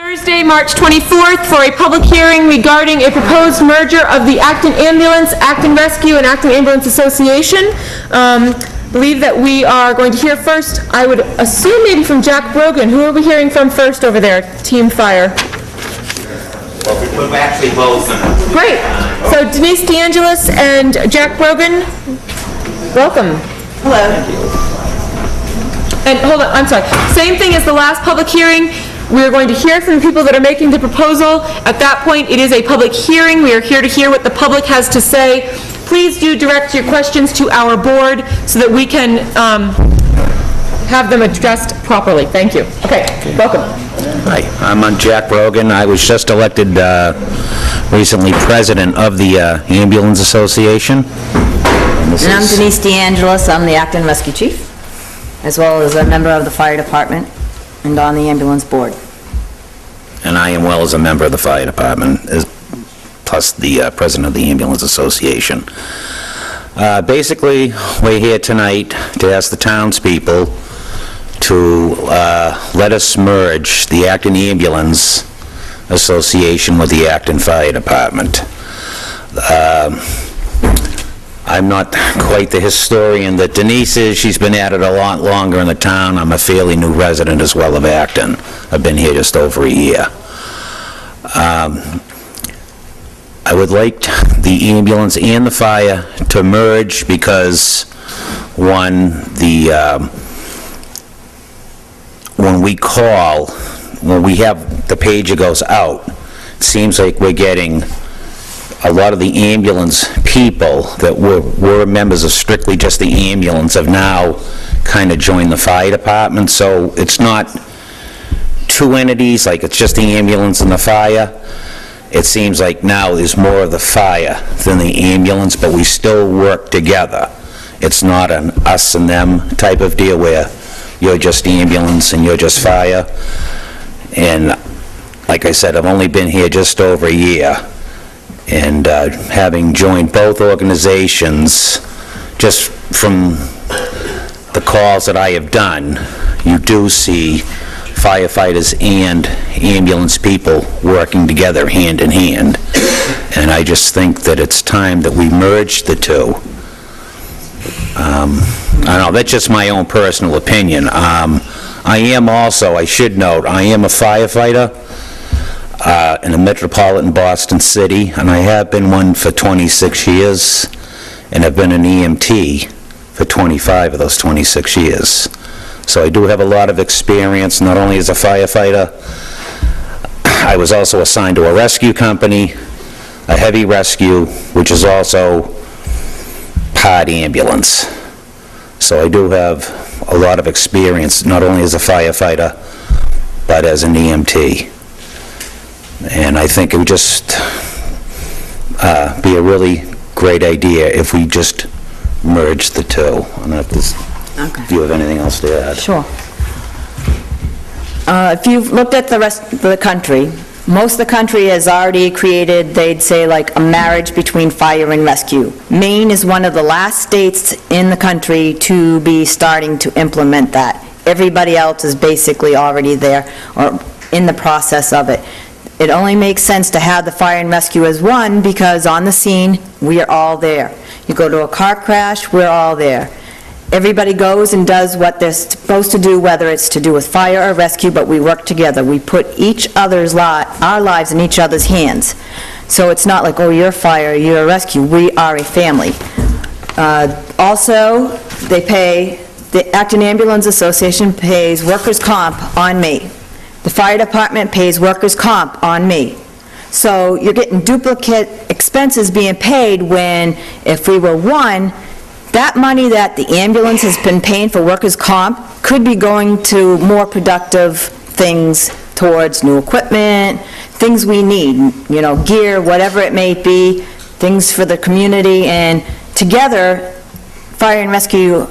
Thursday, March 24th, for a public hearing regarding a proposed merger of the Acton Ambulance, Acton Rescue, and Acton Ambulance Association. Believe that we are going to hear first, I would assume maybe from Jack Brogan. Who are we hearing from first over there, Team Fire? We're actually both. Great. So Denise DeAngelis and Jack Brogan, welcome. Hello. And hold on, I'm sorry. Same thing as the last public hearing. We're going to hear from the people that are making the proposal. At that point, it is a public hearing. We are here to hear what the public has to say. Please do direct your questions to our board so that we can have them addressed properly. Thank you. Okay, welcome. Hi, I'm Jack Brogan. I was just elected recently president of the Ambulance Association. And I'm Denise DeAngelis. I'm the Acton Rescue Chief, as well as a member of the Fire Department and on the ambulance board. And I am well as a member of the Fire Department, plus the president of the Ambulance Association. Basically, we're here tonight to ask the townspeople to let us merge the Acton Ambulance Association with the Acton Fire Department. I'm not quite the historian that Denise is. She's been at it a lot longer in the town. I'm a fairly new resident as well of Acton. I've been here just over a year. I would like the ambulance and the fire to merge because, one, when we call, when we have the pager goes out, it seems like we're getting a lot of the ambulance people that were members of strictly just the ambulance have now kind of joined the fire department, so it's not two entities, like it's just the ambulance and the fire. It seems like now there's more of the fire than the ambulance, but we still work together. It's not an us and them type of deal where you're just ambulance and you're just fire. And like I said, I've only been here just over a year. And having joined both organizations, just from the calls that I have done, you do see firefighters and ambulance people working together hand in hand. And I just think that it's time that we merge the two. I don't know, that's just my own personal opinion. I am also, I should note, I am a firefighter in the metropolitan Boston City, and I have been one for 26 years, and I've been an EMT for 25 of those 26 years. So I do have a lot of experience, not only as a firefighter, I was also assigned to a rescue company, a heavy rescue, which is also part ambulance. So I do have a lot of experience, not only as a firefighter, but as an EMT. And I think it would just be a really great idea if we just merged the two. I don't know if if you have anything else to add. Sure. If you've looked at the rest of the country, most of the country has already created, they'd say, like a marriage between fire and rescue. Maine is one of the last states in the country to be starting to implement that. Everybody else is basically already there or in the process of it. It only makes sense to have the fire and rescue as one because on the scene, we are all there. You go to a car crash, we're all there. Everybody goes and does what they're supposed to do, whether it's to do with fire or rescue, but we work together. We put our lives in each other's hands. So it's not like, oh, you're fire, you're a rescue. We are a family. Also, the Acton Ambulance Association pays workers' comp on me. The fire department pays workers' comp on me. So you're getting duplicate expenses being paid when, if we were one, that money that the ambulance has been paying for workers' comp could be going to more productive things towards new equipment, things we need, you know, gear, whatever it may be, things for the community, and together, fire and rescue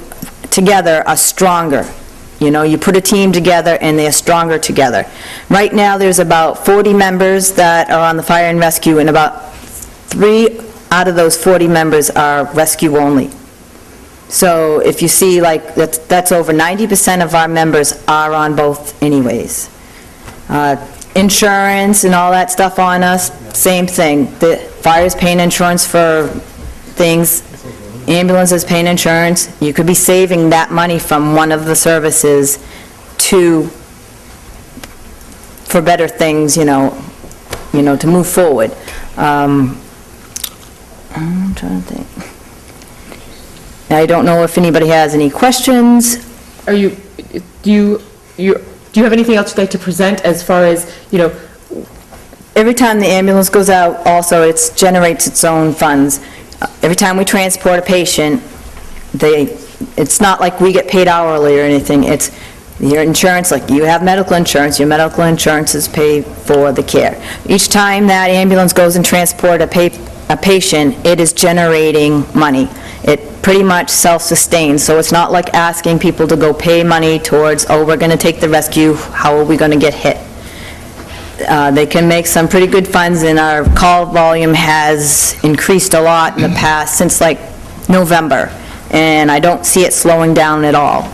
together are stronger. You know, you put a team together and they're stronger together. Right now, there's about 40 members that are on the fire and rescue, and about 3 out of those 40 members are rescue only. So if you see, like, that's over 90% of our members are on both anyways. insurance and all that stuff on us, same thing. The fire's paying insurance for things, ambulance is paying insurance. You could be saving that money from one of the services for better things, to move forward. I'm trying to think. I don't know if anybody has any questions. Do you have anything else you'd like to present as far as, Every time the ambulance goes out, also, it generates its own funds. Every time we transport a patient, it's not like we get paid hourly or anything. It's your insurance, like you have medical insurance, your medical insurance is paid for the care. Each time that ambulance goes and transport a patient, it is generating money. It pretty much self-sustains, so it's not like asking people to go pay money towards, oh, we're going to take the rescue, how are we going to get hit? They can make some pretty good funds, and our call volume has increased a lot in the past, since like November, and I don't see it slowing down at all.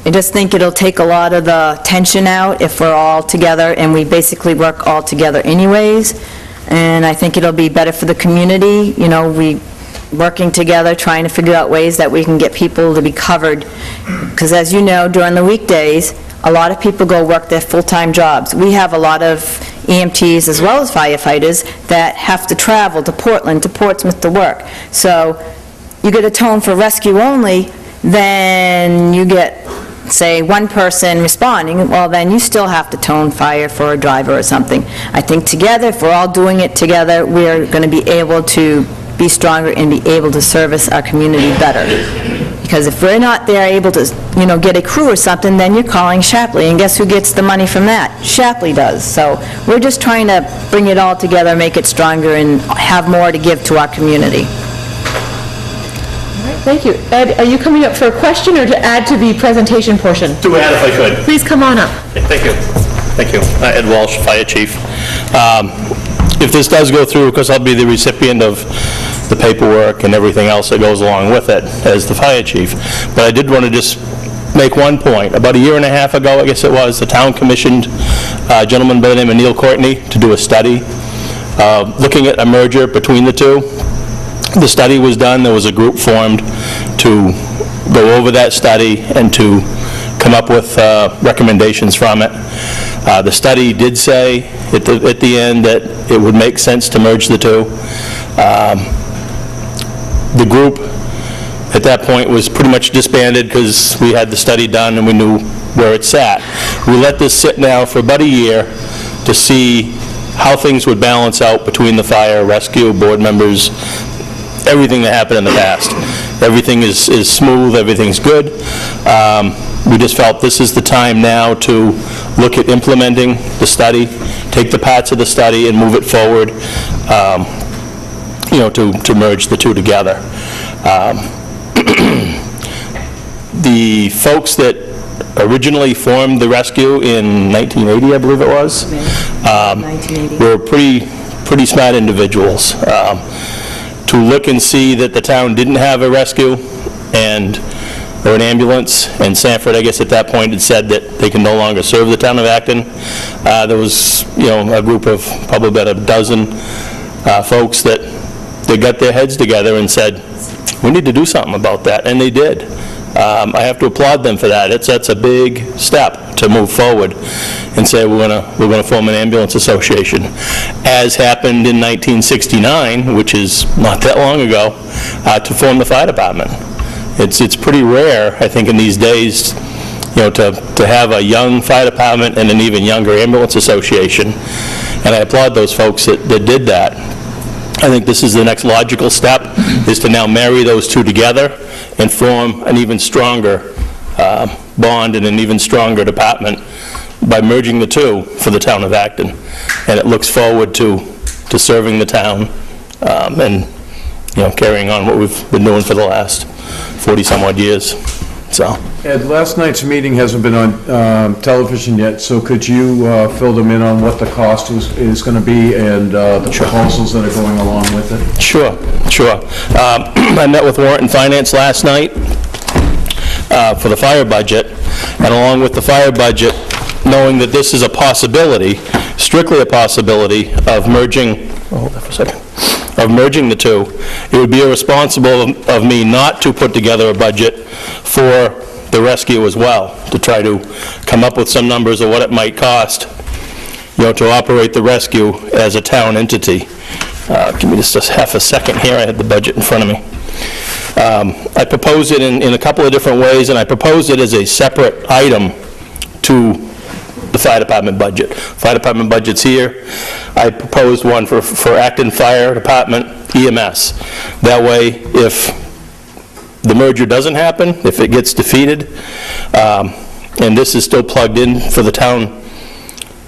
I just think it'll take a lot of the tension out if we're all together, and we basically work all together anyways, and I think it'll be better for the community, we working together, trying to figure out ways that we can get people to be covered, because as you know, during the weekdays, a lot of people go work their full-time jobs. We have a lot of EMTs as well as firefighters that have to travel to Portland, to Portsmouth to work. So you get a tone for rescue only, then you get, say, one person responding, well, then you still have to tone fire for a driver or something. I think together, if we're all doing it together, we're going to be able to be stronger and be able to service our community better. Because if we're not there able to, get a crew or something, then you're calling Shapley, and guess who gets the money from that? Shapley does. So we're just trying to bring it all together, make it stronger, and have more to give to our community. Thank you. Ed, are you coming up for a question or to add to the presentation portion? To add, if I could. Please come on up. Thank you. Thank you. Ed Walsh, Fire Chief. If this does go through, because I'll be the recipient of the paperwork and everything else that goes along with it as the Fire Chief, but I did want to just make one point. About a year and a half ago, I guess it was, the town commissioned a gentleman by the name of Neil Courtney to do a study looking at a merger between the two. The study was done, there was a group formed to go over that study and to come up with recommendations from it. The study did say at the end that it would make sense to merge the two. The group at that point was pretty much disbanded because we had the study done and we knew where it sat. We let this sit now for about a year to see how things would balance out between the fire, rescue, board members, everything that happened in the past. Everything is smooth, everything's good. We just felt this is the time now to look at implementing the study, take the parts of the study and move it forward, to merge the two together. The folks that originally formed the rescue in 1980, I believe it was, were pretty smart individuals. To look and see that the town didn't have a rescue or an ambulance, and Sanford, I guess at that point, had said that they can no longer serve the town of Acton. There was, a group of probably about a dozen folks that got their heads together and said, we need to do something about that, and they did. I have to applaud them for that. That's a big step to move forward and say we're going to form an ambulance association. As happened in 1969, which is not that long ago, to form the fire department. It's pretty rare, I think, in these days, to have a young fire department and an even younger ambulance association. And I applaud those folks that did that. I think this is the next logical step, is to now marry those two together and form an even stronger bond and an even stronger department by merging the two for the town of Acton. And it looks forward to serving the town and carrying on what we've been doing for the last 40-some-odd years. So. Ed, last night's meeting hasn't been on television yet, so could you fill them in on what the cost is going to be and the proposals that are going along with it? Sure. I met with Warrant and Finance last night for the fire budget, and along with the fire budget, knowing that this is a possibility, strictly a possibility of merging, hold that for a second, of merging the two, it would be irresponsible of me not to put together a budget for the rescue as well, to try to come up with some numbers of what it might cost, to operate the rescue as a town entity. Give me just half a second here, I had the budget in front of me. I proposed it in a couple of different ways, and I proposed it as a separate item to the fire department budget. Fire department budget's here. I proposed one for Acton Fire Department EMS. That way, if the merger doesn't happen, if it gets defeated, and this is still plugged in for the town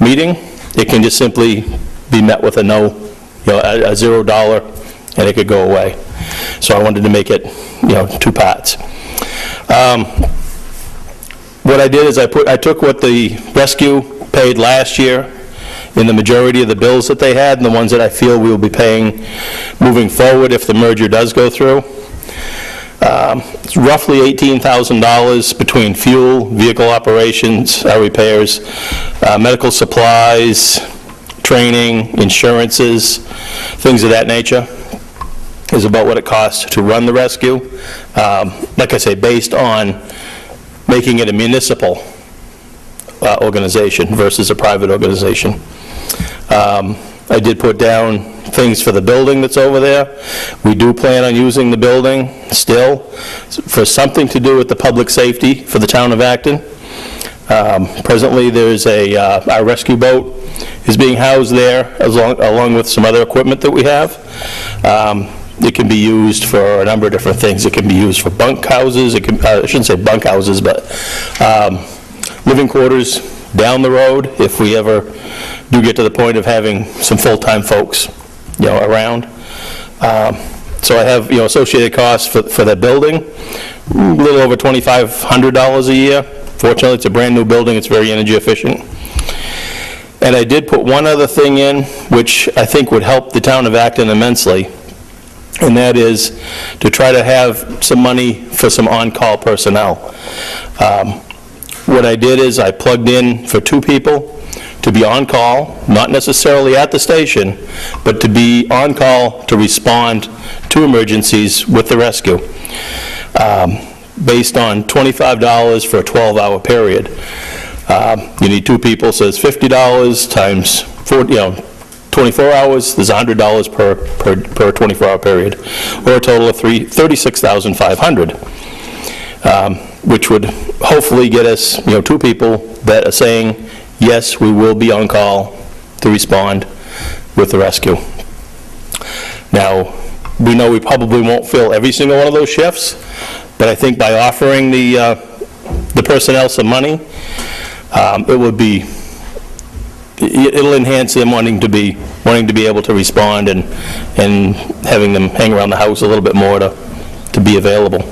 meeting, it can just simply be met with a no, a $0, and it could go away. So I wanted to make it, two parts. What I did is I took what the rescue paid last year in the majority of the bills that they had, and the ones that I feel we will be paying moving forward if the merger does go through. It's roughly $18,000 between fuel, vehicle operations, repairs, medical supplies, training, insurances, things of that nature, is about what it costs to run the rescue. Like I say, based on making it a municipal organization versus a private organization. I did put down things for the building that's over there. We do plan on using the building still for something to do with the public safety for the town of Acton. Presently, there's our rescue boat is being housed there along with some other equipment that we have. It can be used for a number of different things. It can be used for bunk houses. It can, I shouldn't say bunk houses, but living quarters down the road if we ever do get to the point of having some full-time folks, around. So I have, associated costs for that building, a little over $2,500 a year. Fortunately, it's a brand-new building. It's very energy efficient. And I did put one other thing in, which I think would help the town of Acton immensely, and that is to try to have some money for some on-call personnel. What I did is I plugged in for 2 people to be on call, not necessarily at the station, but to be on call to respond to emergencies with the rescue, based on $25 for a 12-hour period. You need 2 people, so it's $50 times 24 hours, there's $100 per 24-hour period, or a total of $36,500, which would hopefully get us, 2 people that are saying, yes, we will be on call to respond with the rescue. Now, we know we probably won't fill every single one of those shifts, but I think by offering the personnel some money, it'll enhance them wanting to be able to respond and having them hang around the house a little bit more to be available.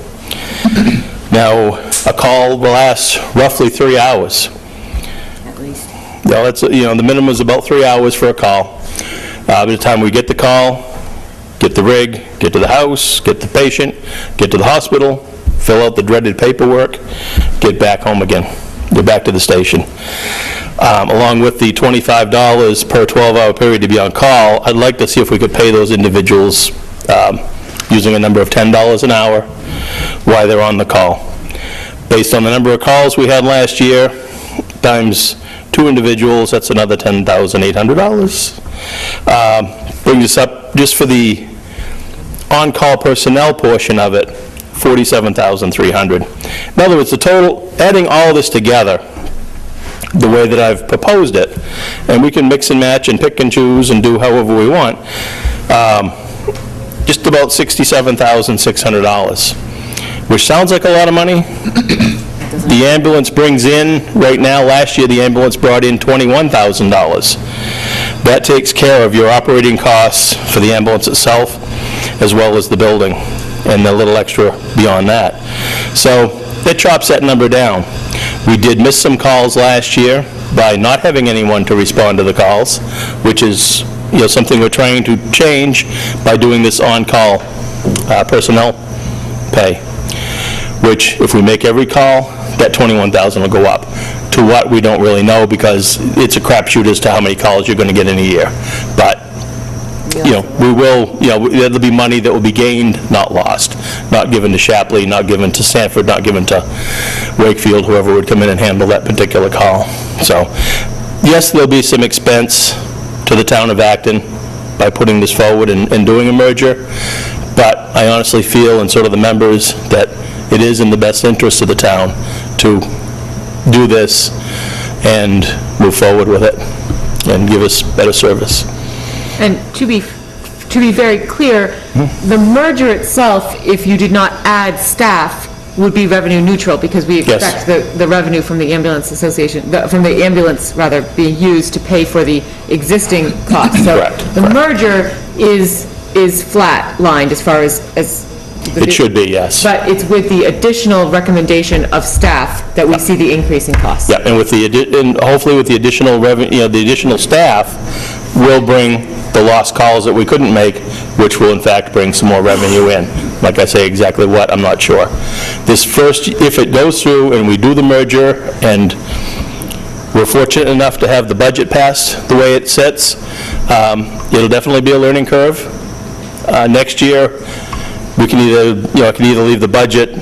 Now, a call will last roughly 3 hours. At least. That's, the minimum is about 3 hours for a call. By the time we get the call, get the rig, get to the house, get the patient, get to the hospital, fill out the dreaded paperwork, get back home again, get back to the station. Along with the $25 per 12-hour period to be on call, I'd like to see if we could pay those individuals using a number of $10 an hour while they're on the call. Based on the number of calls we had last year, times 2 individuals, that's another $10,800. Brings us up, just for the on-call personnel portion of it, $47,300. In other words, the total, adding all this together, the way that I've proposed it, and we can mix and match and pick and choose and do however we want, just about $67,600, which sounds like a lot of money. The ambulance brings in, right now, last year the ambulance brought in $21,000. That takes care of your operating costs for the ambulance itself, as well as the building, and a little extra beyond that. So it chops that number down. We did miss some calls last year by not having anyone to respond to the calls, which is something we're trying to change by doing this on-call personnel pay. which if we make every call, that 21,000 will go up. To what, we don't really know, because it's a crapshoot as to how many calls you're going to get in a year. But, we will, there'll be money that will be gained, not lost, not given to Shapley, not given to Sanford, not given to Wakefield, whoever would come in and handle that particular call. So, yes, there'll be some expense to the town of Acton by putting this forward and doing a merger, but I honestly feel, and so do the members, that it is in the best interest of the town to do this and move forward with it and give us better service. And to be very clear, the merger itself, if you did not add staff, would be revenue neutral, because we Yes. expect the revenue from the ambulance association, from the ambulance, rather, being used to pay for the existing costs. Correct, So the correct. merger is flat-lined as far as... It should be, yes. But it's with the additional recommendation of staff that we see the increase in costs. Yeah, and with and hopefully with the additional revenue, the additional staff will bring the lost calls that we couldn't make, which will in fact bring some more revenue in. Like I say, exactly what, I'm not sure. This first, if it goes through and we do the merger, and we're fortunate enough to have the budget passed the way it sits, it'll definitely be a learning curve. Next year, we can I can either leave the budget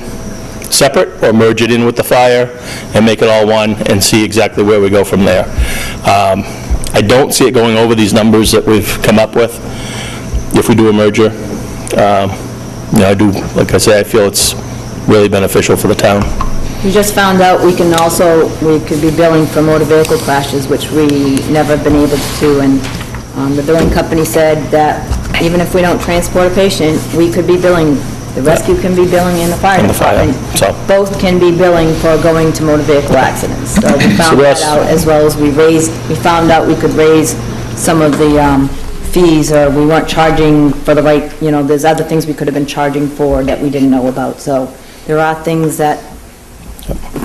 separate or merge it in with the fire and make it all one and see exactly where we go from there. I don't see it going over these numbers that we've come up with if we do a merger. I do, like I say, I feel it's really beneficial for the town. We just found out we could be billing for motor vehicle crashes, which we never been able to, and the billing company said that even if we don't transport a patient, we could be billing, the rescue can be billing in the fire In the fire, department. so. Both can be billing for going to motor vehicle accidents. So we found that that's- out, as well as we found out we could raise some of the fees, or we weren't charging for the right, there's other things we could have been charging for that we didn't know about. So there are things that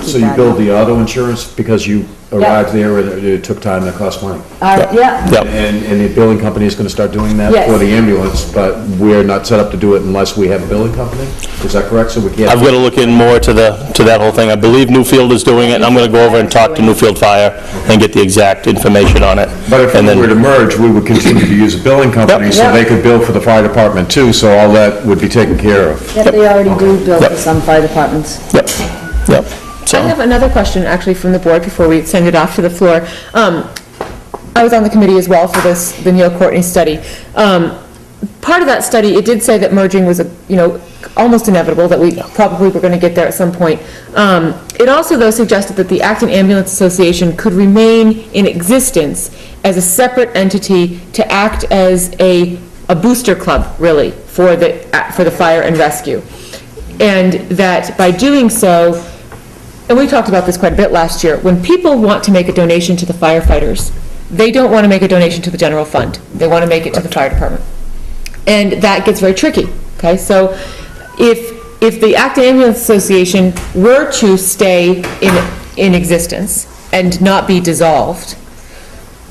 So you billed the auto insurance because you arrived there and it took time and it cost money? Yeah. Yep. And the billing company is gonna start doing that Yes. for the ambulance, but we're not set up to do it unless we have a billing company? Is that correct? So we can't... I've got to look in more to that whole thing. I believe Newfield is doing it, and I'm going to go over and talk to Newfield Fire and get the exact information on it. But if And we then- were to merge, we would continue to use a billing company, so Yep. they could bill for the fire department too, so all that would be taken care of. Yep, they already do bill Yep. for some fire departments. Yep, yep. I have So, another question, actually, from the board before we send it off to the floor. I was on the committee as well for the Neil Courtney study. Part of that study, it did say that merging was, almost inevitable, that we probably were going to get there at some point. It also, though, suggested that the Acton Ambulance Association could remain in existence as a separate entity to act as a booster club, really, for the fire and rescue. And that by doing so, and we talked about this quite a bit last year, when people want to make a donation to the firefighters, they don't want to make a donation to the general fund. They want to make it to the fire department. And that gets very tricky, okay? So if the Acton Ambulance Association were to stay in existence and not be dissolved,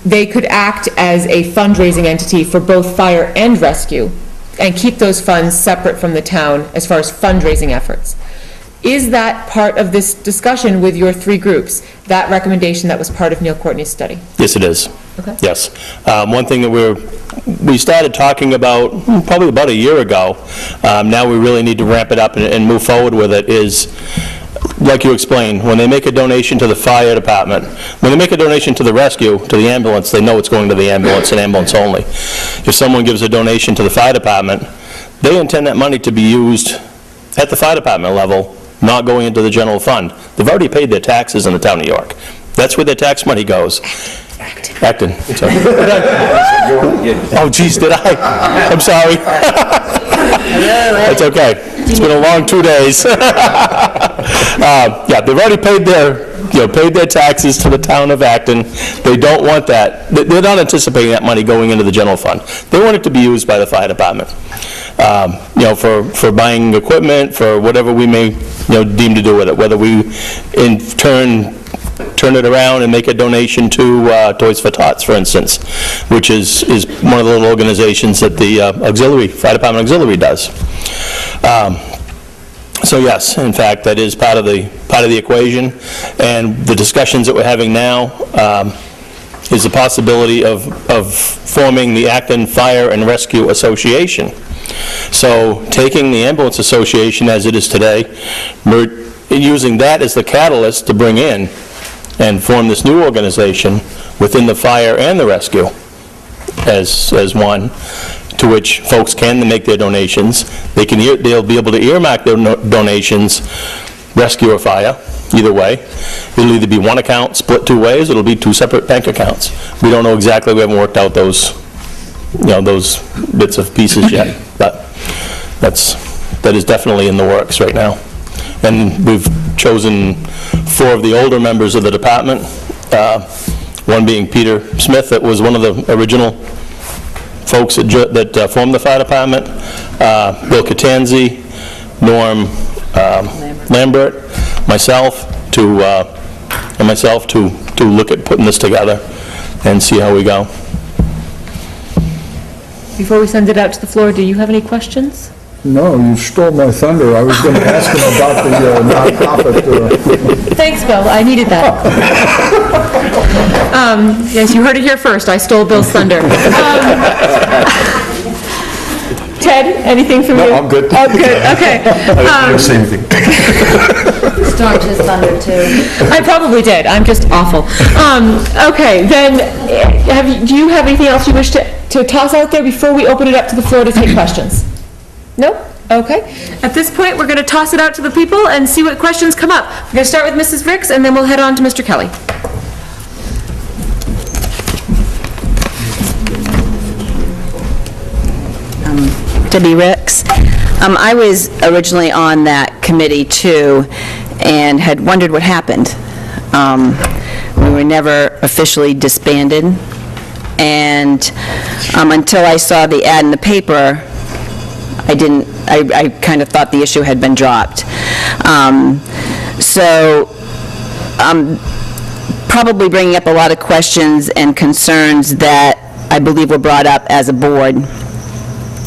they could act as a fundraising entity for both fire and rescue and keep those funds separate from the town as far as fundraising efforts. Is that part of this discussion with your three groups, that recommendation that was part of Neil Courtney's study? yes, it is. Okay. Yes. One thing that we started talking about probably about a year ago, now we really need to ramp it up and move forward with it, is, like you explained, when they make a donation to the fire department, when they make a donation to the rescue, to the ambulance, they know it's going to the ambulance and ambulance only. If someone gives a donation to the fire department, they intend that money to be used at the fire department level, not going into the general fund. They've already paid their taxes in the town of York. That's where their tax money goes. Acton. Sorry. Oh, geez, did I? I'm sorry. That's okay. It's been a long 2 days. Yeah, they've already paid their taxes to the town of Acton. They don't want that. They're not anticipating that money going into the general fund. They want it to be used by the fire department. For buying equipment, for whatever we may, deem to do with it, whether we in turn it around and make a donation to Toys for Tots, for instance, which is one of the little organizations that the fire department auxiliary does. So yes, in fact, that is part of the equation, and the discussions that we're having now is the possibility of forming the Acton Fire and Rescue Association. So taking the Ambulance Association as it is today, using that as the catalyst to bring in and form this new organization within the fire and the rescue as one, to which folks can make their donations. They'll be able to earmark their donations, rescue or fire, either way. It'll either be one account split two ways, or it'll be two separate bank accounts. We don't know exactly, we haven't worked out those bits of pieces yet, but that is definitely in the works right now. And we've chosen 4 of the older members of the department, one being Peter Smith, that was one of the original folks that formed the fire department, Bill Catanzi, Norm Lambert, myself to look at putting this together and see how we go. Before we send it out to the floor, do you have any questions? No, you stole my thunder. I was going to ask him about the nonprofit. Thanks, Bill, I needed that. Yes, you heard it here first, I stole Bill's thunder. Ted, anything from you? No, I'm good. Oh, good, okay. I didn't say anything. Stormed his thunder, too. I probably did, I'm just awful. Okay, then, do you have anything else you wish to toss out there before we open it up to the floor to take questions? Nope? Okay. At this point, we're going to toss it out to the people and see what questions come up. We're going to start with Mrs. Ricks, and then we'll head on to Mr. Kelly. Debbie Ricks. I was originally on that committee too, and had wondered what happened. We were never officially disbanded, and until I saw the ad in the paper, I kind of thought the issue had been dropped. Probably bringing up a lot of questions and concerns that I believe were brought up as a board,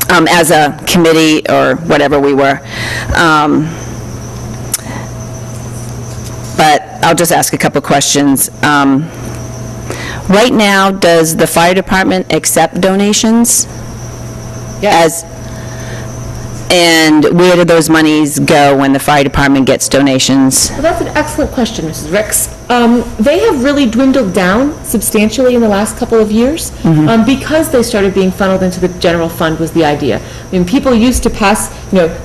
as a committee or whatever we were. But I'll just ask a couple questions. Right now, does the fire department accept donations? Yes. And where do those monies go when the fire department gets donations? Well, that's an excellent question, Mrs. Ricks. They have really dwindled down substantially in the last couple of years because they started being funneled into the general fund was the idea. I mean, people used to pass,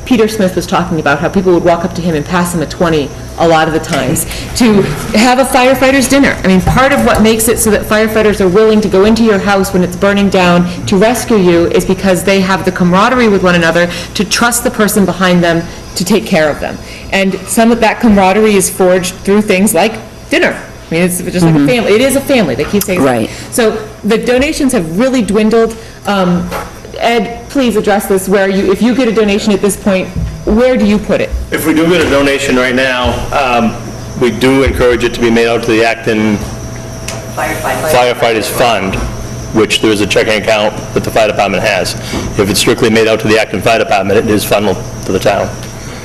Peter Smith was talking about how people would walk up to him and pass him a 20 a lot of the times to have a firefighter's dinner. I mean, part of what makes it so that firefighters are willing to go into your house when it's burning down to rescue you is because they have the camaraderie with one another to trust the person behind them to take care of them. And some of that camaraderie is forged through things like dinner. I mean, it's just like a family. It is a family. They keep saying Right. So the donations have really dwindled. Ed, please address this, if you get a donation at this point, where do you put it? If we do get a donation right now, we do encourage it to be made out to the Acton Firefighters Fund, which there is a checking account that the fire department has. If it's strictly made out to the Acton Fire Department, it is funneled to the town.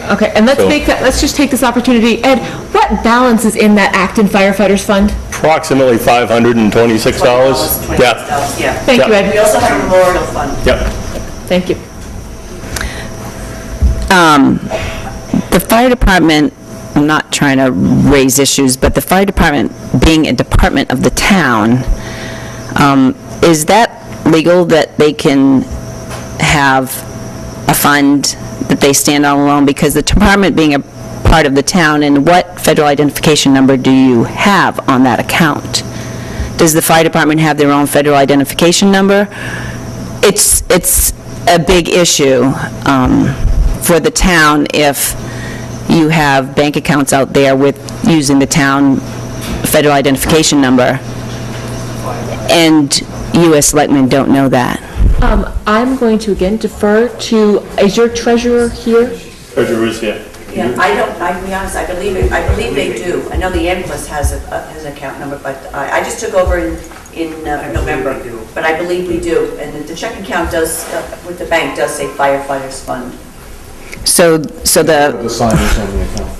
Okay, and let's just take this opportunity. Ed, what balance is in that Acton Firefighters Fund? Approximately $526. Yeah. Thank you, Ed. We also have a memorial fund. Yep. Thank you. The fire department, I'm not trying to raise issues, but the fire department being a department of the town, is that legal that they can have a fund that they stand on alone? Because the department being a part of the town, and what federal identification number do you have on that account? Does the fire department have their own federal identification number? It's a big issue for the town if you have bank accounts out there with using the town federal identification number, and U.S. selectmen don't know that. I'm going to again defer to, is your treasurer here? Treasurer is here. Yeah, I'll be honest, I believe they do. I know the ambulance has an account number, but I just took over in November. But I believe we do. And the checking account does, with the bank, does say firefighters fund. So Who are the, the signers on the account?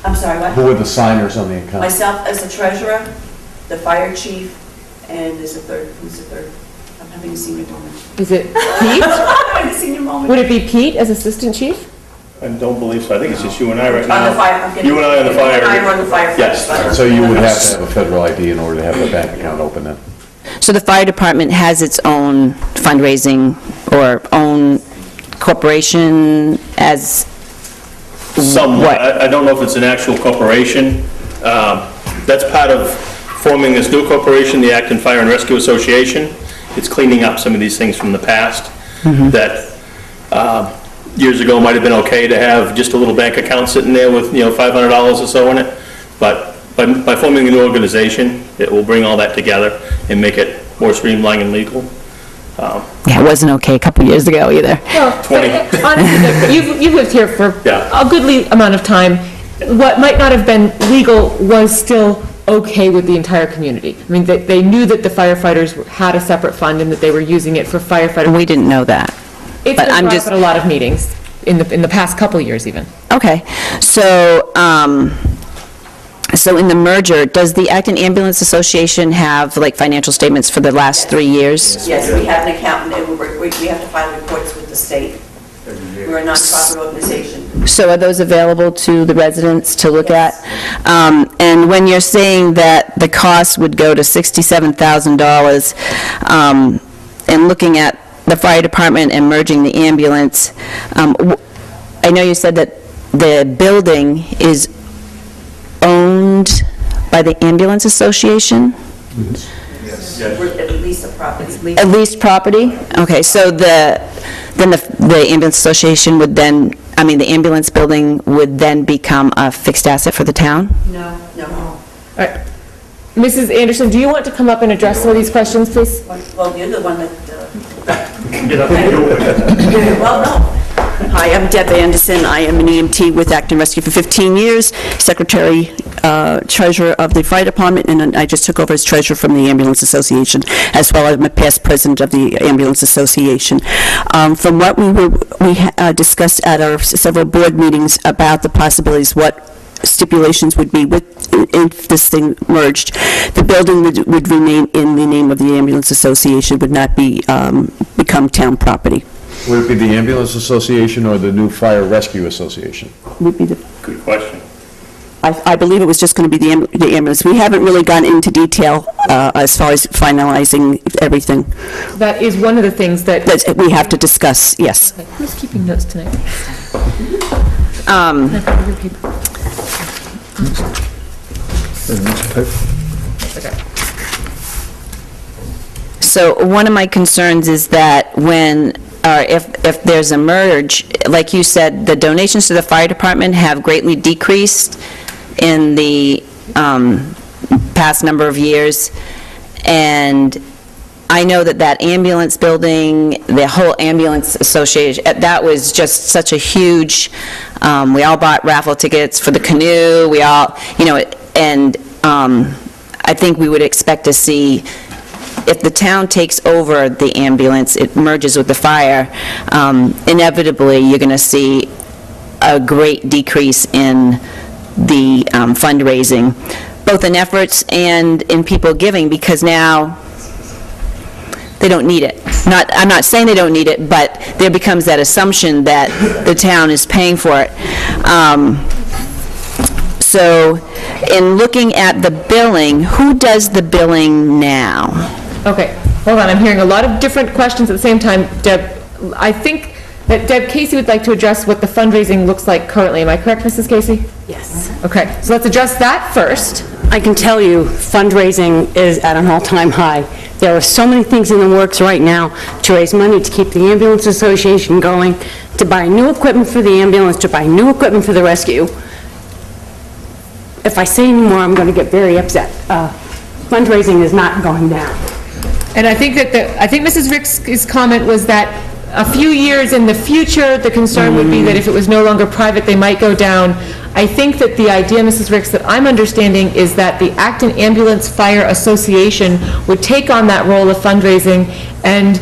I'm sorry, what? Who are the signers on the account? Myself as the treasurer, the fire chief, and there's a third, who's the third? I'm having a senior moment. Is it Pete? I'm having a senior moment. Would it be Pete as assistant chief? I don't believe so. I think it's just you and I right now. On the fire, I'm getting. You and I on the fire. You and I are on the fire. Yes. So you would have to have a federal ID in order to have a bank account open then? so the fire department has its own fundraising or own corporation as Somewhat. what? I don't know if it's an actual corporation. That's part of forming this new corporation, the Acton Fire and Rescue Association. It's cleaning up some of these things from the past that years ago might have been okay to have just a little bank account sitting there with, $500 or so in it. But by forming a new organization, it will bring all that together and make it more streamlined and legal. Yeah, it wasn't okay a couple years ago either. Well, 20. but honestly, you've lived here for Yeah. a goodly amount of time. What might not have been legal was still okay with the entire community. I mean, they knew that the firefighters had a separate fund and that they were using it for firefighters. We didn't know that. It's but been I'm brought just- up at a lot of meetings in the past couple years even. Okay, so, so in the merger, does the Acton Ambulance Association have, like, financial statements for the last 3 years? Yes, we have an accountant, and we have to file reports with the state. We're a nonprofit organization. So are those available to the residents to look at? And when you're saying that the cost would go to $67,000, and looking at the fire department and merging the ambulance, I know you said that the building is owned by the ambulance association? We're at least a property. At least property? Okay, so then the ambulance association would then, the ambulance building would then become a fixed asset for the town? No. All right. Mrs. Anderson, do you want to come up and address some of these questions, please? Well, you're the one that, well, no. Hi, I'm Deb Anderson. I am an EMT with Acton Rescue for 15 years, secretary, treasurer of the fire department, and I just took over as treasurer from the Ambulance Association, as well as I'm a past president of the Ambulance Association. From what we discussed at our several board meetings about the possibilities, what stipulations would be if this thing merged, the building would remain in the name of the Ambulance Association, would not be become town property. Would it be the Ambulance Association or the new Fire Rescue Association? Would be the Good question. I believe it was just going to be the ambulance. We haven't really gone into detail as far as finalizing everything That is one of the things that, that we have to discuss, yes. who's keeping notes tonight? So one of my concerns is that when, if there's a merge, like you said, the donations to the fire department have greatly decreased in the past number of years, and I know that ambulance building, the whole ambulance association, that was just such a huge, we all bought raffle tickets for the canoe, we all, and I think we would expect to see, if the town takes over the ambulance, it merges with the fire, inevitably, you're going to see a great decrease in the fundraising, both in efforts and in people giving, because now they don't need it. I'm not saying they don't need it, but there becomes that assumption that the town is paying for it. So, in looking at the billing, who does the billing now? Okay, hold on, I'm hearing a lot of different questions at the same time. Deb, I think that Deb Casey would like to address what the fundraising looks like currently. Am I correct, Mrs. Casey? Yes. Okay, so let's address that first. I can tell you fundraising is at an all-time high. There are so many things in the works right now to raise money to keep the Ambulance Association going, to buy new equipment for the ambulance, to buy new equipment for the rescue. If I say any more, I'm going to get very upset. Fundraising is not going down. And I think that I think Mrs. Rick's comment was that a few years in the future, the concern would be that if it was no longer private, they might go down. I think that the idea, Mrs. Ricks, that I'm understanding is that the Acton Ambulance Fire Association would take on that role of fundraising and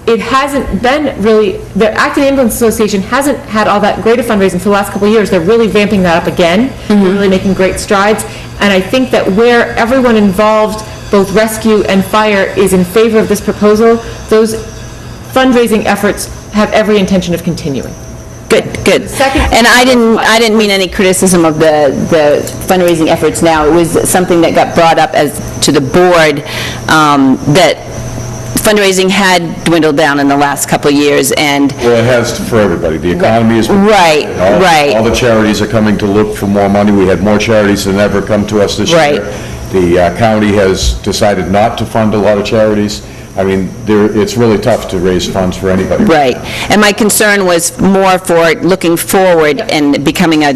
it hasn't been really, the Acton Ambulance Association hasn't had all that great of fundraising for the last couple of years. They're really ramping that up again. They're really making great strides. And I think that where everyone involved, both rescue and fire, is in favor of this proposal, those fundraising efforts have every intention of continuing. Good, good. And I didn't mean any criticism of the fundraising efforts now. It was something that got brought up as to the board, that fundraising had dwindled down in the last couple of years, and... Well, it has for everybody. The economy is... Right, right. All the charities are coming to look for more money. We had more charities than ever come to us this year. Right. The county has decided not to fund a lot of charities. I mean, it's really tough to raise funds for anybody. Right. And my concern was more for looking forward and becoming a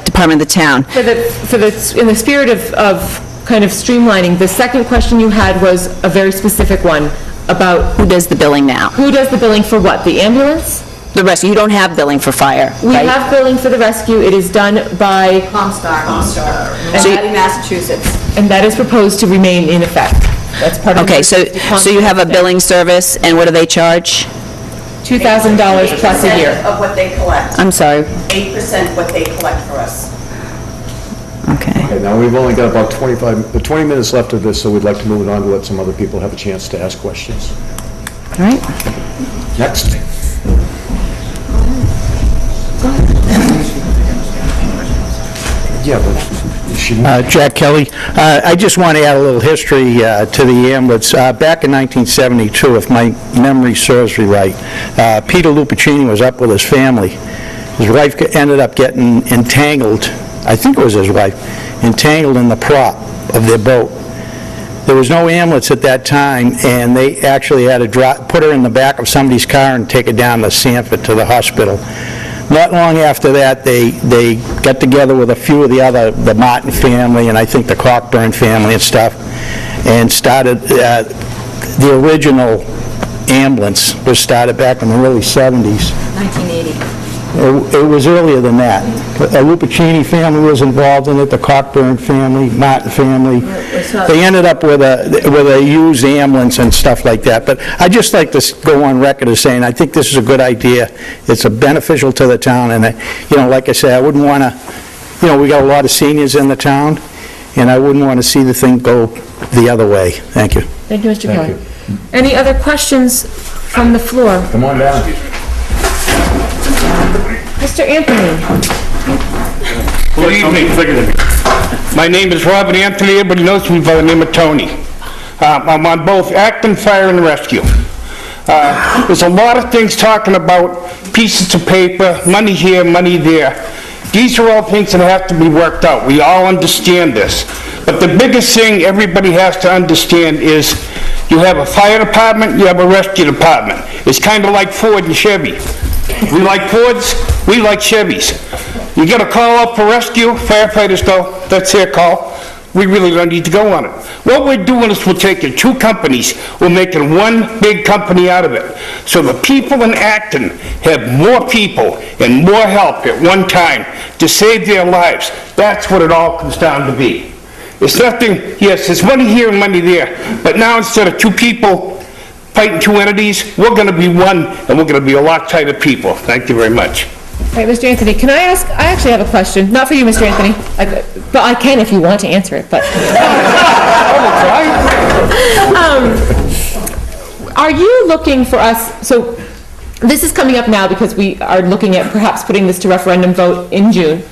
department of the town. In the spirit of kind of streamlining, the second question you had was a very specific one about... Who does the billing now? Who does the billing for what? The ambulance? The rescue. You don't have billing for fire, We right? have billing for the rescue. It is done by... Comstar. in Massachusetts. And that is proposed to remain in effect. That's part of... Okay, so you have a billing service, and what do they charge? $2,000 plus a year. 8% of what they collect. I'm sorry. 8% what they collect for us. Okay. Okay, now we've only got about 20 minutes left of this, so we'd like to move it on to let some other people have a chance to ask questions. All right. Next. Yeah, but she... Jack Kelly. I just want to add a little history to the ambulance. Back in 1972, if my memory serves me right, Peter Lupacini was up with his family. His wife ended up getting entangled, I think it was his wife, entangled in the prop of their boat. There was no ambulance at that time, and they actually had to put her in the back of somebody's car and take her down to Sanford to the hospital. Not long after that, they got together with a few of the Martin family, and I think the Cockburn family and stuff, and started, the original ambulance was started back in the early 70s. 1980. It was earlier than that. The Lupacini family was involved in it, the Cockburn family, Martin family. They ended up with a used ambulance and stuff like that. But I'd just like to go on record as saying, I think this is a good idea. It's beneficial to the town, and, like I say, I wouldn't want to, we got a lot of seniors in the town, and I wouldn't want to see the thing go the other way. Thank you. Thank you, Mr. Kelly. Any other questions from the floor? Come on down. Mr. Anthony? Good evening. My name is Robert Anthony. Everybody knows me by the name of Tony. I'm on both Acton Fire and Rescue. There's a lot of things talking about pieces of paper, money here, money there. These are all things that have to be worked out. We all understand this. But the biggest thing everybody has to understand is you have a fire department, you have a rescue department. It's kind of like Ford and Chevy. We like Fords, we like Chevys. You get a call up for rescue, firefighters go, that's their call. We really don't need to go on it. What we're doing is we're taking two companies, we're making one big company out of it. So the people in Acton have more people and more help at one time to save their lives. That's what it all comes down to be. It's nothing, yes, there's money here and money there, but now instead of two people fighting two entities, we're going to be one, and we're going to be a lot tighter people. Thank you very much. All right, Mr. Anthony, can I ask, I actually have a question, not for you, Mr. Anthony, but I can if you want to answer it, but... Are you looking for us, so this is coming up now because we are looking at perhaps putting this to referendum vote in June.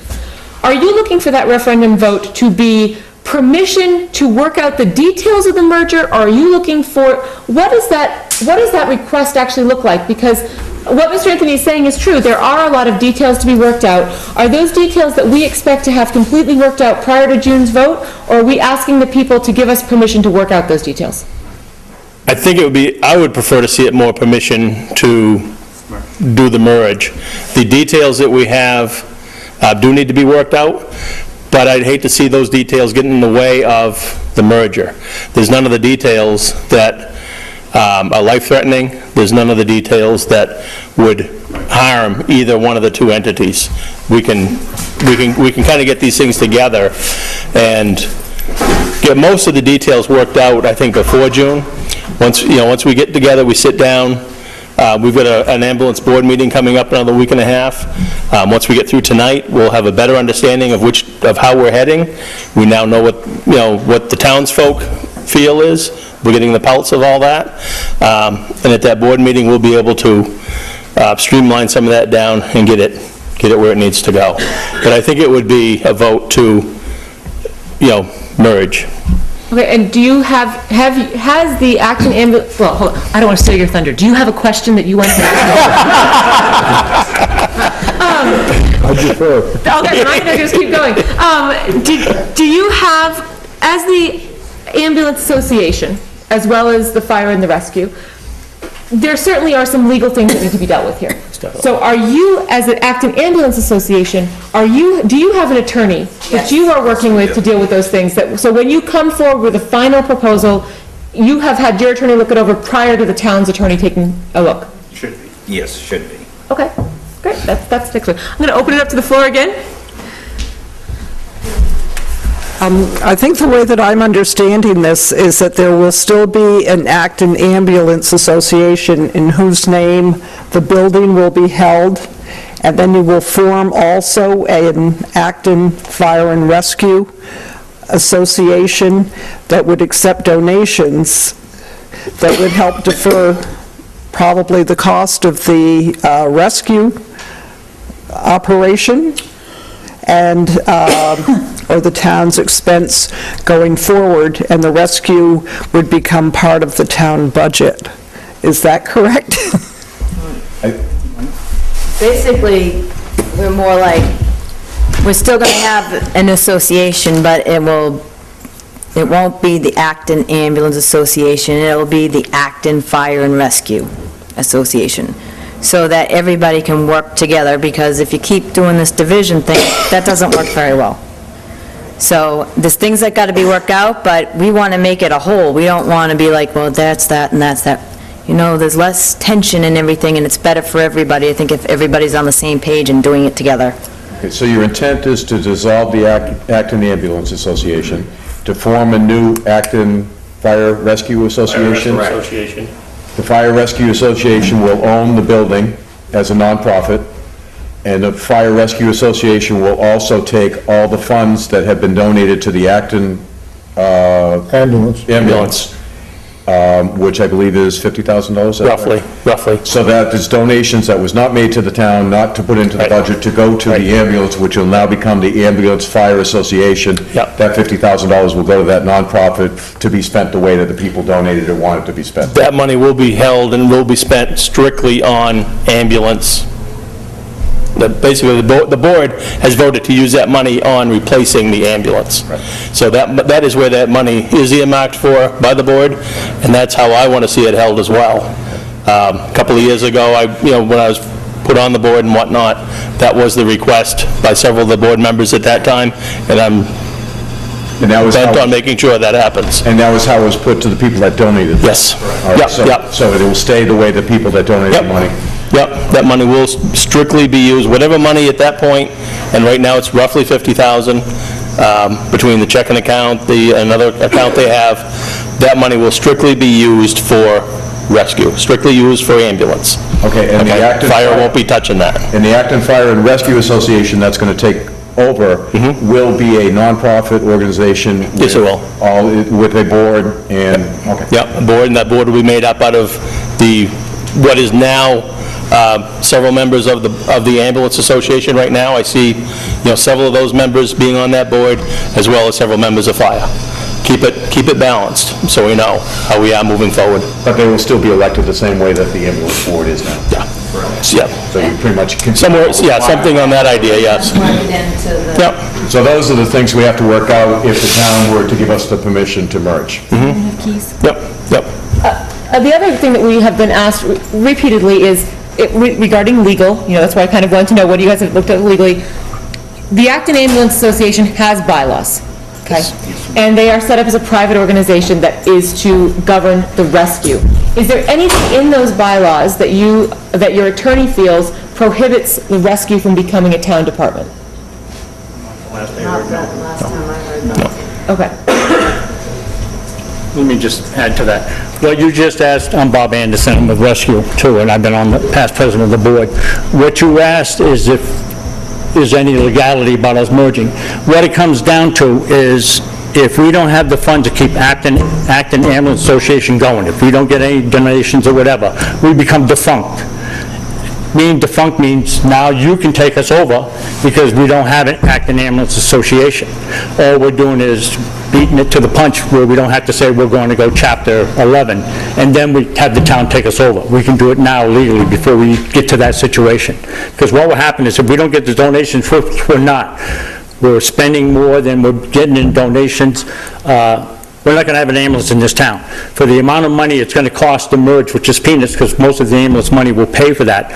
Are you looking for that referendum vote to be permission to work out the details of the merger, or are you looking for, what does that request actually look like? Because what Mr. Anthony is saying is true. There are a lot of details to be worked out. Are those details that we expect to have completely worked out prior to June's vote, or are we asking the people to give us permission to work out those details? I think I would prefer to see it more permission to do the merge. The details that we have do need to be worked out, but I'd hate to see those details get in the way of the merger. There's none of the details that are life-threatening. There's none of the details that would harm either one of the two entities. We can kind of get these things together and get most of the details worked out, I think, before June. Once we get together, we sit down, We've got an ambulance board meeting coming up in another week and a half. Once we get through tonight, we'll have a better understanding of how we're heading. We now know what the townsfolk feel is. We're getting the pulse of all that. And at that board meeting, we'll be able to streamline some of that down and get it where it needs to go. But I think it would be a vote to, merge. Okay, and do you has the Acton ambulance, well, hold on, I don't want to steal your thunder. Do you have a question that you want to ask? I defer. Okay, I'm going to just keep going. Do you have, as the ambulance association, as well as the fire and the rescue, there certainly are some legal things that need to be dealt with here. So are you, as the Acton Ambulance Association, do you have an attorney that you are working with to deal with those things? So when you come forward with a final proposal, you have had your attorney look it over prior to the town's attorney taking a look? Should be. Yes, should be. Okay, great, that's the next one. I'm going to open it up to the floor again. I think the way that I'm understanding this is that there will still be an Acton Ambulance Association in whose name the building will be held, and then you will form also an Acton Fire and Rescue Association that would accept donations that would help defer probably the cost of the rescue operation and or the town's expense going forward, and the rescue would become part of the town budget. Is that correct? Basically, we're more like, we're still going to have an association, but it won't be the Acton Ambulance Association, it'll be the Acton Fire and Rescue Association, so that everybody can work together, because if you keep doing this division thing, that doesn't work very well. So there's things that got to be worked out, but we want to make it a whole. We don't want to be like, well, that's that and that's that. There's less tension and everything, and it's better for everybody, I think, if everybody's on the same page and doing it together. Okay, so your intent is to dissolve the Acton Ambulance Association, to form a new Acton Fire Rescue Association? Association. The Fire Rescue Association will own the building as a nonprofit, and the Fire Rescue Association will also take all the funds that have been donated to the Acton ambulance, which I believe is $50,000? is that right? Roughly. So that there's donations that was not made to the town, not to put into the budget, to go to the ambulance, which will now become the Ambulance Fire Association. Yep. That $50,000 will go to that nonprofit to be spent the way that the people donated or wanted to be spent. That money will be held and will be spent strictly on ambulance. Basically, the board has voted to use that money on replacing the ambulance. Right. So that is where that money is earmarked for by the board, and that's how I want to see it held as well. A couple of years ago, when I was put on the board and whatnot, that was the request by several of the board members at that time, and I'm bent on making sure that happens. And that was how it was put to the people that donated? Yes. All right, so it will stay the way the people that donated the money? Yep, that money will strictly be used, whatever money at that point, and right now it's roughly $50,000 between the checking account, another account they have. That money will strictly be used for rescue, strictly used for ambulance. Okay, and the Acton Fire won't be touching that. And the Acton Fire and Rescue Association that's going to take over will be a nonprofit organization? Yes, it will. With a board and, okay. Yep, a board, and that board will be made up out of what is now several members of the Ambulance Association right now. I see, several of those members being on that board, as well as several members of fire. Keep it balanced, so we know how we are moving forward. But they will still be elected the same way that the ambulance board is now? Yeah. So you pretty much... something on that idea, yes. Yep. So those are the things we have to work out if the town were to give us the permission to merge. Yep. The other thing that we have been asked repeatedly is regarding legal, that's why I kind of want to know what you guys have looked at legally. The Acton Ambulance Association has bylaws, okay? And they are set up as a private organization that is to govern the rescue. Is there anything in those bylaws that your attorney feels prohibits the rescue from becoming a town department? Not that last time I heard that. Okay. let me just add to that. What you just asked, I'm Bob Anderson, I'm with Rescue too, and I've been on the past president of the board. What you asked is if there's any legality about us merging. What it comes down to is if we don't have the funds to keep Acton Ambulance Association going, if we don't get any donations or whatever, we become defunct. Being defunct means now you can take us over because we don't have an Acton Ambulance Association. All we're doing is beating it to the punch where we don't have to say we're going to go Chapter 11, and then we have the town take us over. We can do it now legally before we get to that situation. Because what will happen is if we don't get the donations, which we're not, we're spending more than we're getting in donations, we're not going to have an ambulance in this town. For the amount of money it's going to cost to merge, which is peanuts, because most of the ambulance money will pay for that,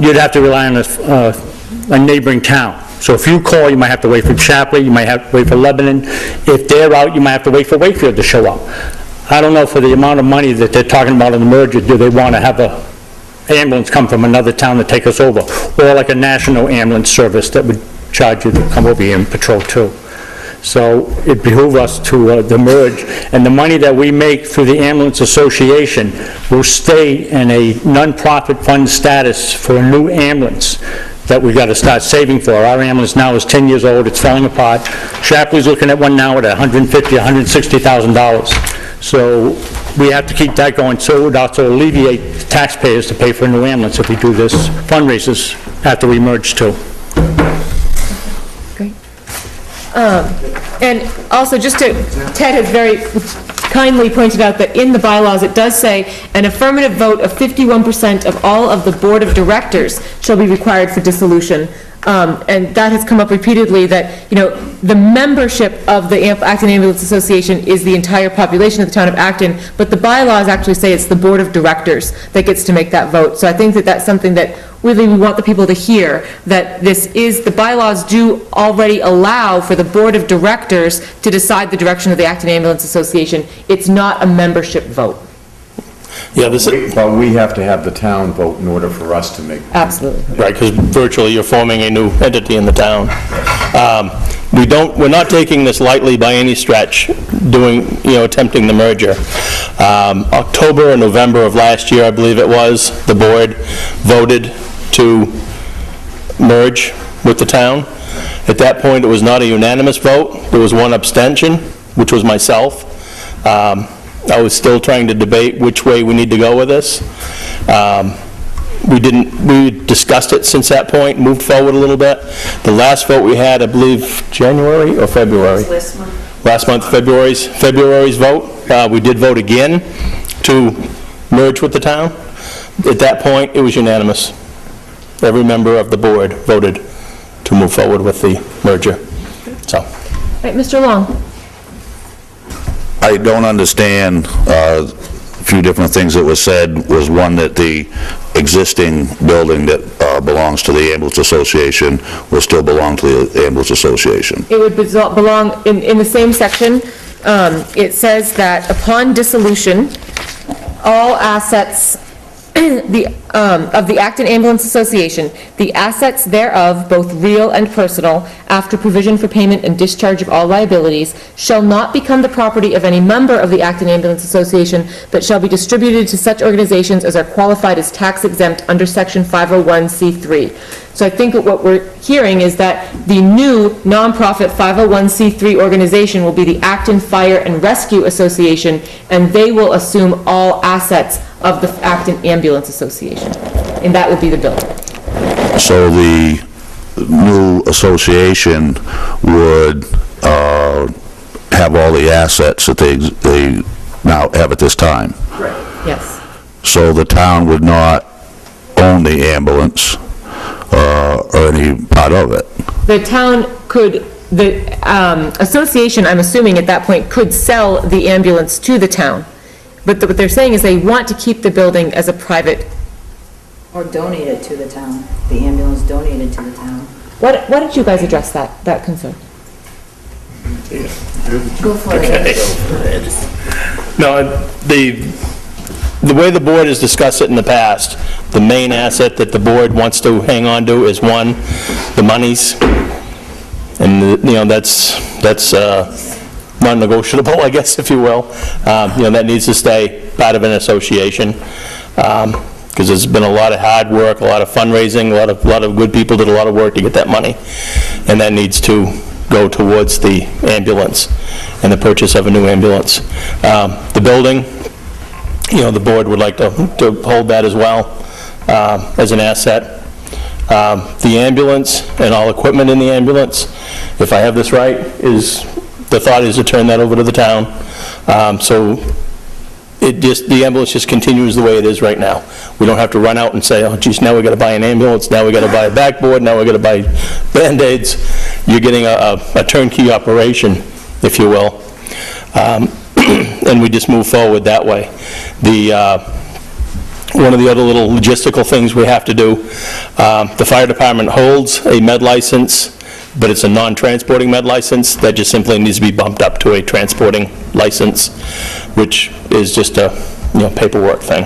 you'd have to rely on a neighboring town. So if you call, you might have to wait for Shapley, you might have to wait for Lebanon. If they're out, you might have to wait for Wakefield to show up. I don't know for the amount of money that they're talking about in the merger, do they want to have an ambulance come from another town to take us over? Or like a national ambulance service that would charge you to come over here and patrol too. So it behooves us to the merge, and the money that we make through the Ambulance Association will stay in a non-profit fund status for a new ambulance that we've got to start saving for. Our ambulance now is 10 years old, it's falling apart. Shapley's looking at one now at $150,000, $160,000. So we have to keep that going, so it would also alleviate taxpayers to pay for a new ambulance if we do this fundraisers after we merge too. And also, just to, Ted has very kindly pointed out that in the bylaws, it does say an affirmative vote of 51% of all of the board of directors shall be required for dissolution. And that has come up repeatedly, that, you know, the membership of the Acton Ambulance Association is the entire population of the town of Acton, but the bylaws actually say it's the board of directors that gets to make that vote. So I think that that's something that really we want the people to hear, that this is, the bylaws do already allow for the board of directors to decide the direction of the Acton Ambulance Association. It's not a membership vote. Yeah, this is... But we have to have the town vote in order for us to make... Absolutely. Right, because virtually you're forming a new entity in the town. We're not taking this lightly by any stretch, attempting the merger. October or November of last year, I believe it was, the board voted to merge with the town. At that point, it was not a unanimous vote. There was one abstention, which was myself. I was still trying to debate which way we need to go with this. We discussed it since that point, moved forward a little bit. The last vote we had, I believe, January or February? Last month. Last month, February's vote. We did vote again to merge with the town. At that point, it was unanimous. Every member of the board voted to move forward with the merger. So. All right, Mr. Long. I don't understand a few different things that was said. Was one that the existing building that belongs to the Ambulance Association will still belong to the Ambulance Association? It would belong in the same section. It says that upon dissolution, all assets of the Acton Ambulance Association, the assets thereof, both real and personal, after provision for payment and discharge of all liabilities, shall not become the property of any member of the Acton Ambulance Association, but shall be distributed to such organizations as are qualified as tax exempt under Section 501c3. So I think what we're hearing is that the new nonprofit 501c3 organization will be the Acton Fire and Rescue Association, and they will assume all assets of the Acton Ambulance Association, and that will be the building. So the new association would have all the assets that they now have at this time? Right. Yes. So the town would not own the ambulance or any part of it? The town could, the association, I'm assuming at that point, could sell the ambulance to the town. But what they're saying is they want to keep the building as a private... Or donate it to the town. The ambulance donated to the town. Why don't you guys address that concern? Go for it. No, the way the board has discussed it in the past, the main asset that the board wants to hang on to is one, the monies. And, that's non-negotiable, I guess, if you will. That needs to stay part of an association, because there's been a lot of hard work, a lot of fundraising, a lot of good people did a lot of work to get that money, and that needs to go towards the ambulance and the purchase of a new ambulance. The building, the board would like to hold that as well, as an asset. The ambulance and all equipment in the ambulance, if I have this right, the thought is to turn that over to the town. So the ambulance just continues the way it is right now. We don't have to run out and say, oh geez, now we gotta buy an ambulance, now we gotta buy a backboard, now we gotta buy Band-Aids. You're getting a turnkey operation, if you will. And we just move forward that way. One of the other little logistical things we have to do, the fire department holds a med license, but it's a non-transporting med license that just simply needs to be bumped up to a transporting license, which is just a paperwork thing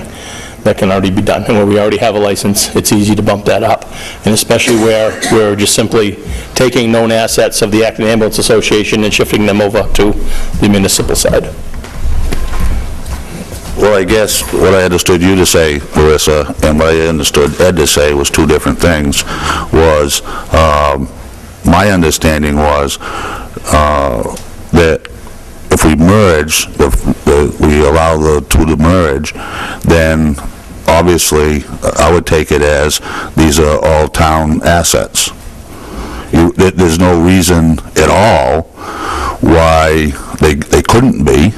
that can already be done. And where we already have a license, it's easy to bump that up. And especially where we're just simply taking known assets of the Acton Ambulance Association and shifting them over to the municipal side. Well, I guess what I understood you to say, Larissa, and what I understood Ed to say was two different things. My understanding was that if we merge, if we allow the two to merge, then obviously I would take it as these are all town assets. There's no reason at all why they couldn't be.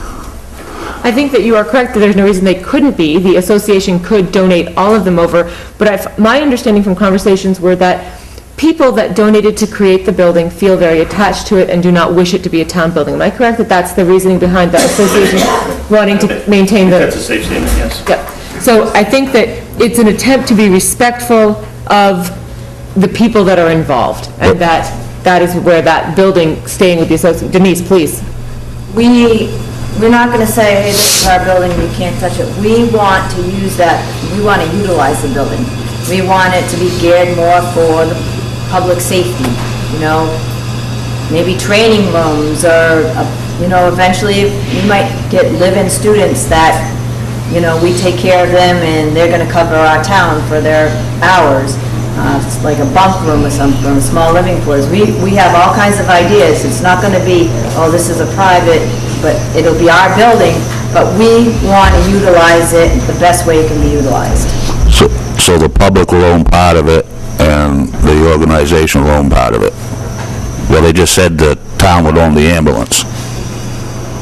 I think that you are correct that there's no reason they couldn't be. The association could donate all of them over, but my understanding from conversations were that people that donated to create the building feel very attached to it and do not wish it to be a town building. Am I correct that that's the reasoning behind the association wanting to maintain the... That's a safe statement, yes. Yep. So I think that it's an attempt to be respectful of the people that are involved, and that is where that building staying with the association. Denise, please. We're not going to say, hey, this is our building, we can't touch it. We want to use that, we want to utilize the building. We want it to be geared more for the public safety, maybe training rooms, or, eventually we might get live-in students that, we take care of them and they're going to cover our town for their hours. It's like a bunk room or something, a small living quarters. We have all kinds of ideas. It's not going to be, oh, this is a private, but it'll be our building, but we want to utilize it the best way it can be utilized. So the public will own part of it and the organization will own part of it. Well, they just said the town would own the ambulance.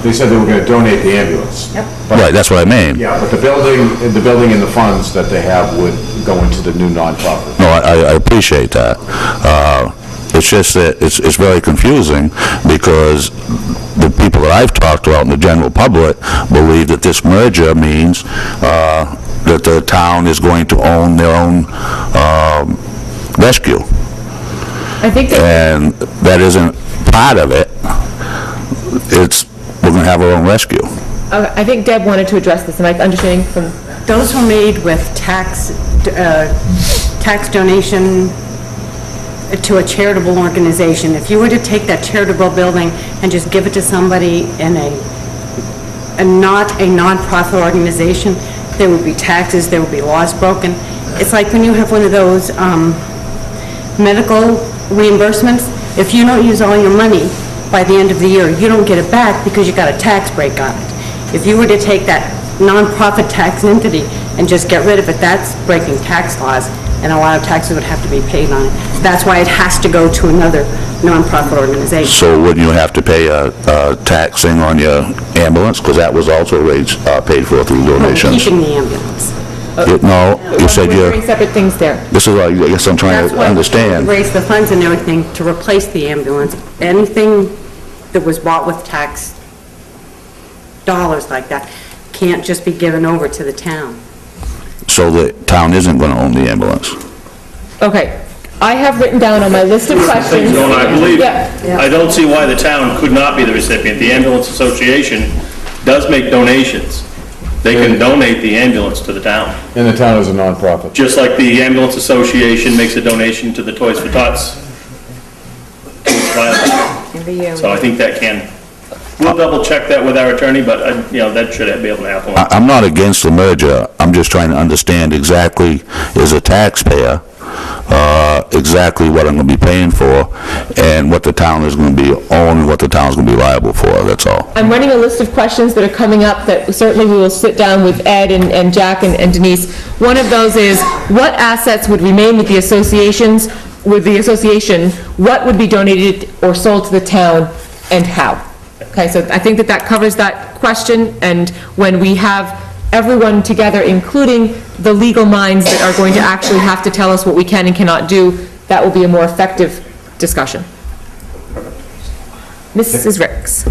They said they were going to donate the ambulance. Yep. Right, that's what I mean. Yeah, but the building and the funds that they have would go into the new nonprofit. No, I appreciate that. It's just that it's very confusing because the people that I've talked to out in the general public believe that this merger means that the town is going to own their own rescue. I think and that isn't part of it. We're going to have our own rescue. I think Deb wanted to address this. Am I understanding from... Those were made with tax donation to a charitable organization. If you were to take that charitable building and just give it to somebody in not a non-profit organization, there would be taxes, there would be laws broken. It's like when you have one of those medical reimbursements. If you don't use all your money by the end of the year, you don't get it back because you got a tax break on it. If you were to take that non-profit tax entity and just get rid of it, that's breaking tax laws, and a lot of taxes would have to be paid on it. That's why it has to go to another non-profit organization. So wouldn't you have to pay a taxing on your ambulance? Because that was also paid for through donations. Keeping the ambulance. No, you said We're doing separate things there. This is what I guess I'm trying to understand. Raise the funds and everything to replace the ambulance. Anything that was bought with tax dollars like that can't just be given over to the town. So the town isn't going to own the ambulance? Okay. I have written down on my list of questions... I believe, Yeah. I don't see why the town could not be the recipient. The Ambulance Association does make donations. They can donate the ambulance to the town. And the town is a nonprofit. Just like the Ambulance Association makes a donation to the Toys for Tots. So I think that can We'll double check that with our attorney, but, that should be able to happen. I'm not against the merger, I'm just trying to understand exactly, as a taxpayer, exactly what I'm going to be paying for, and what the town is going to be owing, what the town's going to be liable for, that's all. I'm running a list of questions that are coming up that certainly we will sit down with Ed and Jack and Denise. One of those is, what assets would remain with the association? What would be donated or sold to the town, and how? Okay, so I think that covers that question, and when we have everyone together, including the legal minds that are going to actually have to tell us what we can and cannot do, that will be a more effective discussion. Mrs. Ricks.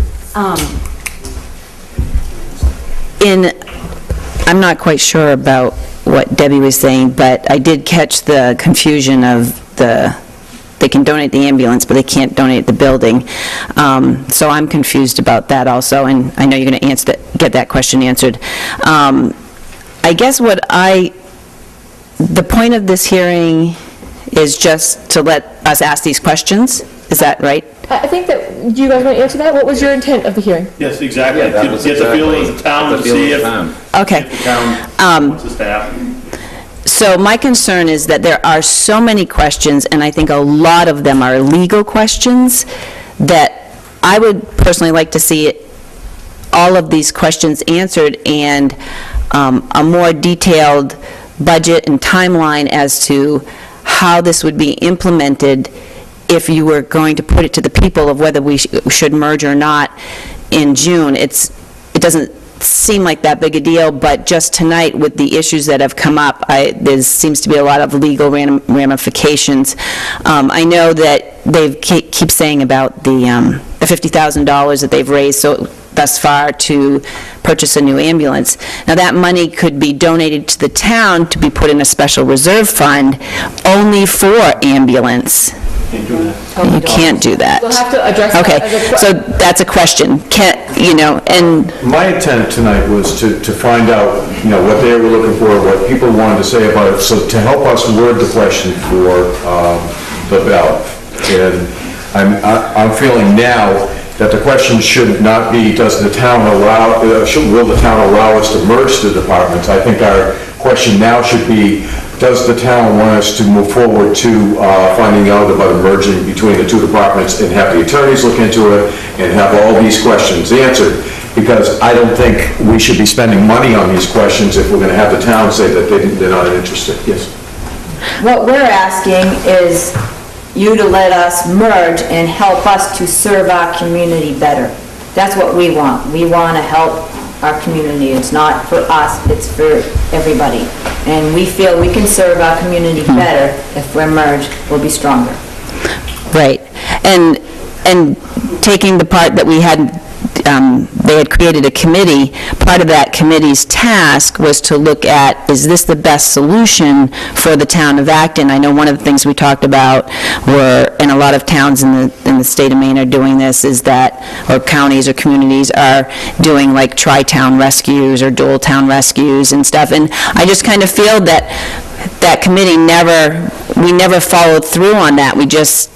I'm not quite sure about what Debbie was saying, but I did catch the confusion of they can donate the ambulance, but they can't donate the building. So I'm confused about that also, and I know you're going to get that question answered. I guess the point of this hearing is just to let us ask these questions. Is that right? I think that, do you guys want to answer that? What was your intent of the hearing? Yes, exactly. Get the feel of the town to see if the town wants us to happen. So my concern is that there are so many questions, and I think a lot of them are legal questions, that I would personally like to see all of these questions answered, and a more detailed budget and timeline as to how this would be implemented if you were going to put it to the people of whether we should merge or not in June. It doesn't seem like that big a deal, but just tonight with the issues that have come up, there seems to be a lot of legal ramifications. I know that they keep saying about the $50,000 that they've raised thus far to purchase a new ambulance. Now, that money could be donated to the town to be put in a special reserve fund only for ambulance. You can't do that. We'll have to address that. Okay, so that's a question. And my intent tonight was to find out, what they were looking for, what people wanted to say about it, so to help us word the question for the ballot. And I'm feeling now that the question should not be, will the town allow us to merge the departments? I think our question now should be, does the town want us to move forward to finding out about a merging between the two departments, and have the attorneys look into it and have all these questions answered? Because I don't think we should be spending money on these questions if we're going to have the town say that they're not interested. Yes. What we're asking is you to let us merge and help us to serve our community better. That's what we want. We want to help our community. It's not for us, it's for everybody. And we feel we can serve our community better if we're merged, we'll be stronger. Right. And taking the part that we had, they had created a committee, part of that committee's task was to look at, is this the best solution for the town of Acton? I know one of the things we talked about were, and a lot of towns in the state of Maine are doing this, is that, or counties or communities are doing like tri-town rescues or dual town rescues and stuff. And I just kind of feel that that committee we never followed through on that. We just,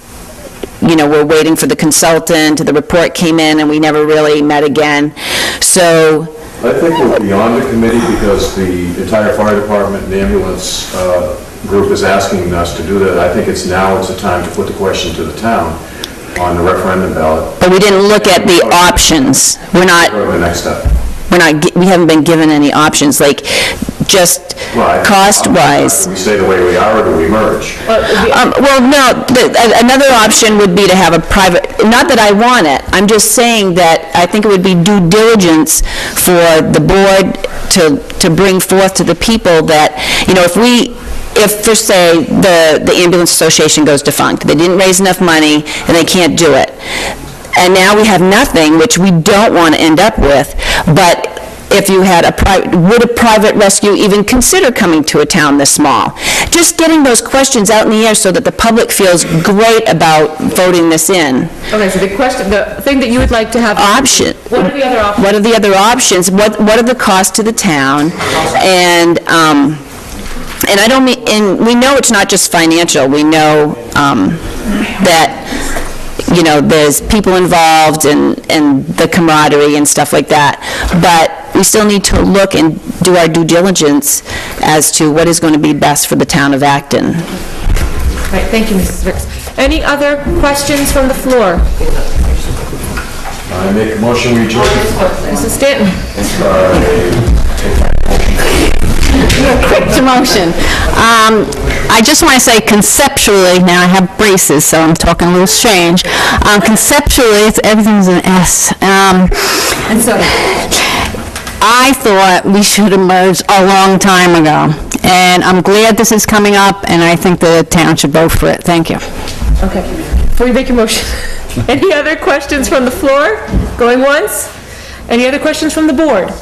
we're waiting for the consultant, the report came in, and we never really met again. So I think we're beyond the committee, because the entire fire department and ambulance group is asking us to do that. I think it's the time to put the question to the town on the referendum ballot. But we didn't look at the options. We're not. The next step. We haven't been given any options, like just cost-wise. We stay the way we are, or do we merge? Well, no, another option would be to have a private, not that I want it, I'm just saying that I think it would be due diligence for the board to bring forth to the people that, if for say, the ambulance association goes defunct, they didn't raise enough money and they can't do it. And now we have nothing, which we don't want to end up with, but if you had would a private rescue even consider coming to a town this small? Just getting those questions out in the air so that the public feels great about voting this in. Okay, so the thing that you would like to have... Option. What are the other options? What are the other options? What are the costs to the town? And I don't mean, and we know it's not just financial. We know that you know, there's people involved and the camaraderie and stuff like that. But we still need to look and do our due diligence as to what is going to be best for the town of Acton. Right, thank you, Mrs. Ricks. Any other questions from the floor? I make a motion, we adjourn. Mrs. Stanton? Quick motion. I just want to say conceptually, now I have braces, so I'm talking a little strange. Conceptually, everything's an S. And so, I thought we should have merged a long time ago, and I'm glad this is coming up, and I think the town should vote for it. Thank you. okay, before you make your motion, any other questions from the floor? Going once? Any other questions from the board?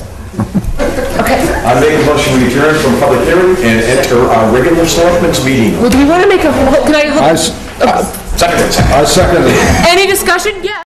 Okay. I make a motion, we adjourn from public hearing and enter our regular selectmen's meeting. Well, do we want to make a, can I? I second it. Any discussion? Yeah.